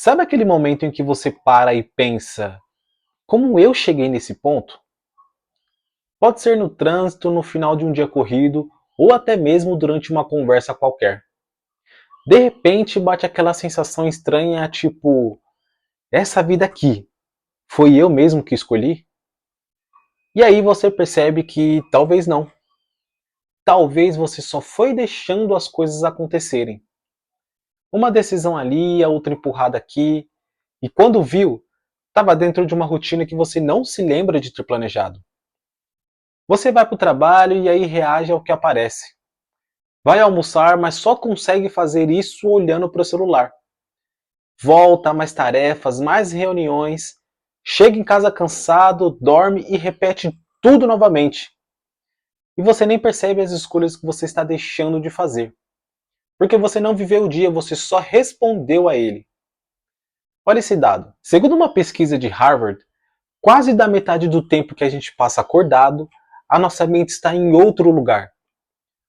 Sabe aquele momento em que você para e pensa, como eu cheguei nesse ponto? Pode ser no trânsito, no final de um dia corrido, ou até mesmo durante uma conversa qualquer. De repente bate aquela sensação estranha, tipo, essa vida aqui, foi eu mesmo que escolhi? E aí você percebe que talvez não. Talvez você só foi deixando as coisas acontecerem. Uma decisão ali, a outra empurrada aqui, e quando viu, estava dentro de uma rotina que você não se lembra de ter planejado. Você vai para o trabalho e aí reage ao que aparece. Vai almoçar, mas só consegue fazer isso olhando para o celular. Volta a mais tarefas, mais reuniões. Chega em casa cansado, dorme e repete tudo novamente. E você nem percebe as escolhas que você está deixando de fazer. Porque você não viveu o dia, você só respondeu a ele. Olha esse dado. Segundo uma pesquisa de Harvard, quase da metade do tempo que a gente passa acordado, a nossa mente está em outro lugar.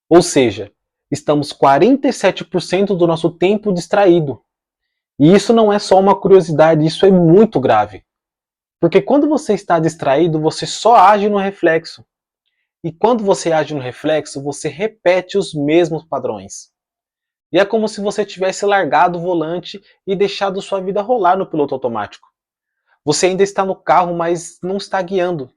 Ou seja, estamos 47% do nosso tempo distraído. E isso não é só uma curiosidade, isso é muito grave. Porque quando você está distraído, você só age no reflexo. E quando você age no reflexo, você repete os mesmos padrões. E é como se você tivesse largado o volante e deixado sua vida rolar no piloto automático. Você ainda está no carro, mas não está guiando.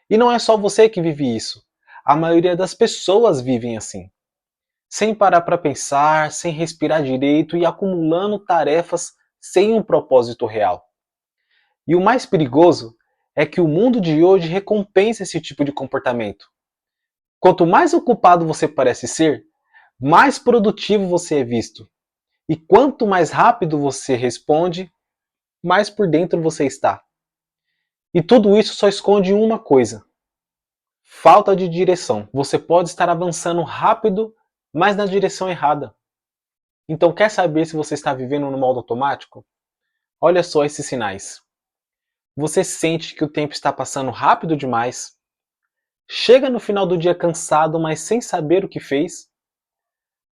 E não é só você que vive isso. A maioria das pessoas vivem assim. Sem parar para pensar, sem respirar direito e acumulando tarefas sem um propósito real. E o mais perigoso é que o mundo de hoje recompensa esse tipo de comportamento. Quanto mais ocupado você parece ser, mais produtivo você é visto. E quanto mais rápido você responde, mais por dentro você está. E tudo isso só esconde uma coisa: falta de direção. Você pode estar avançando rápido, mas na direção errada. Então, quer saber se você está vivendo no modo automático? Olha só esses sinais. Você sente que o tempo está passando rápido demais, chega no final do dia cansado, mas sem saber o que fez,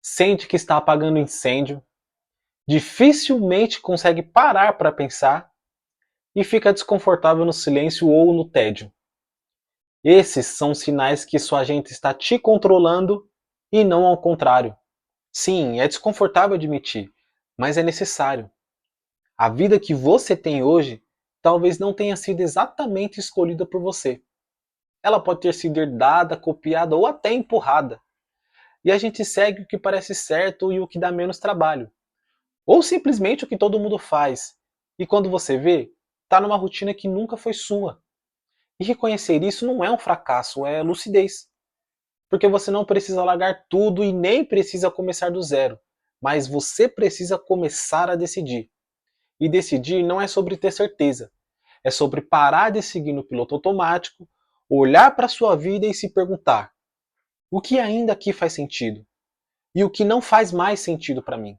sente que está apagando incêndio, dificilmente consegue parar para pensar e fica desconfortável no silêncio ou no tédio. Esses são sinais que sua agenda está te controlando e não ao contrário. Sim, é desconfortável admitir, mas é necessário. A vida que você tem hoje talvez não tenha sido exatamente escolhida por você. Ela pode ter sido herdada, copiada ou até empurrada. E a gente segue o que parece certo e o que dá menos trabalho. Ou simplesmente o que todo mundo faz. E quando você vê, está numa rotina que nunca foi sua. E reconhecer isso não é um fracasso, é lucidez. Porque você não precisa largar tudo e nem precisa começar do zero. Mas você precisa começar a decidir. E decidir não é sobre ter certeza. É sobre parar de seguir no piloto automático, olhar para a sua vida e se perguntar: o que ainda aqui faz sentido? E o que não faz mais sentido para mim?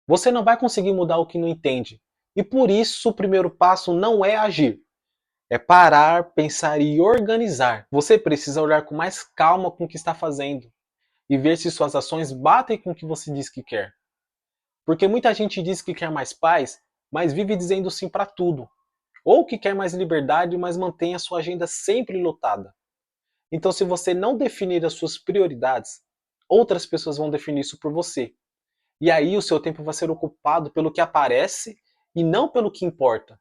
Você não vai conseguir mudar o que não entende. E por isso o primeiro passo não é agir. É parar, pensar e organizar. Você precisa olhar com mais calma com o que está fazendo e ver se suas ações batem com o que você diz que quer. Porque muita gente diz que quer mais paz, mas vive dizendo sim para tudo. Ou que quer mais liberdade, mas mantém a sua agenda sempre lotada. Então, se você não definir as suas prioridades, outras pessoas vão definir isso por você. E aí o seu tempo vai ser ocupado pelo que aparece e não pelo que importa.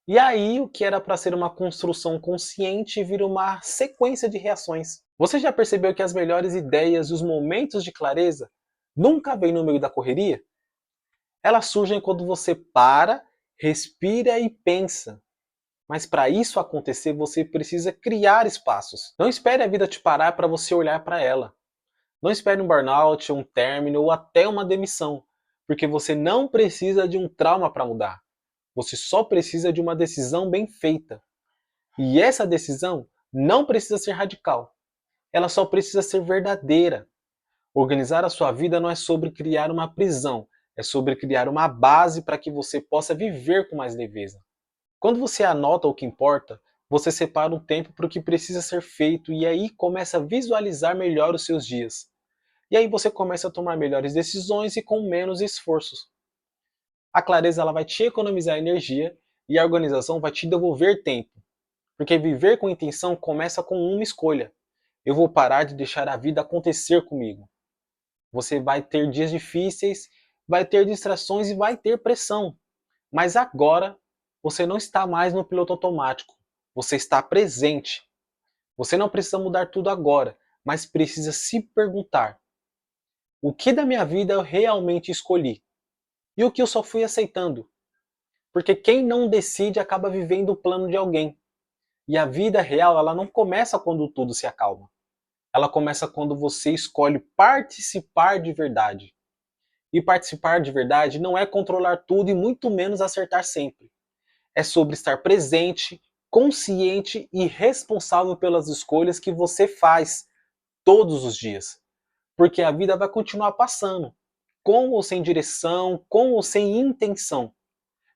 E aí o que era para ser uma construção consciente vira uma sequência de reações. Você já percebeu que as melhores ideias e os momentos de clareza nunca vêm no meio da correria? Elas surgem quando você para, respira e pensa. Mas para isso acontecer, você precisa criar espaços. Não espere a vida te parar para você olhar para ela. Não espere um burnout, um término ou até uma demissão, porque você não precisa de um trauma para mudar. Você só precisa de uma decisão bem feita. E essa decisão não precisa ser radical. Ela só precisa ser verdadeira. Organizar a sua vida não é sobre criar uma prisão, é sobre criar uma base para que você possa viver com mais leveza. Quando você anota o que importa, você separa um tempo para o que precisa ser feito e aí começa a visualizar melhor os seus dias. E aí você começa a tomar melhores decisões e com menos esforços. A clareza ela vai te economizar energia e a organização vai te devolver tempo. Porque viver com intenção começa com uma escolha. Eu vou parar de deixar a vida acontecer comigo. Você vai ter dias difíceis, vai ter distrações e vai ter pressão. Mas agora você não está mais no piloto automático. Você está presente. Você não precisa mudar tudo agora, mas precisa se perguntar: o que da minha vida eu realmente escolhi? E o que eu só fui aceitando? Porque quem não decide acaba vivendo o plano de alguém. E a vida real, ela não começa quando tudo se acalma. Ela começa quando você escolhe participar de verdade. E participar de verdade não é controlar tudo e muito menos acertar sempre. É sobre estar presente, consciente e responsável pelas escolhas que você faz todos os dias. Porque a vida vai continuar passando, com ou sem direção, com ou sem intenção.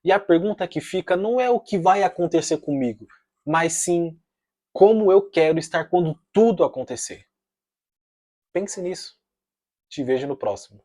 E a pergunta que fica não é o que vai acontecer comigo, mas sim como eu quero estar quando tudo acontecer. Pense nisso. Te vejo no próximo.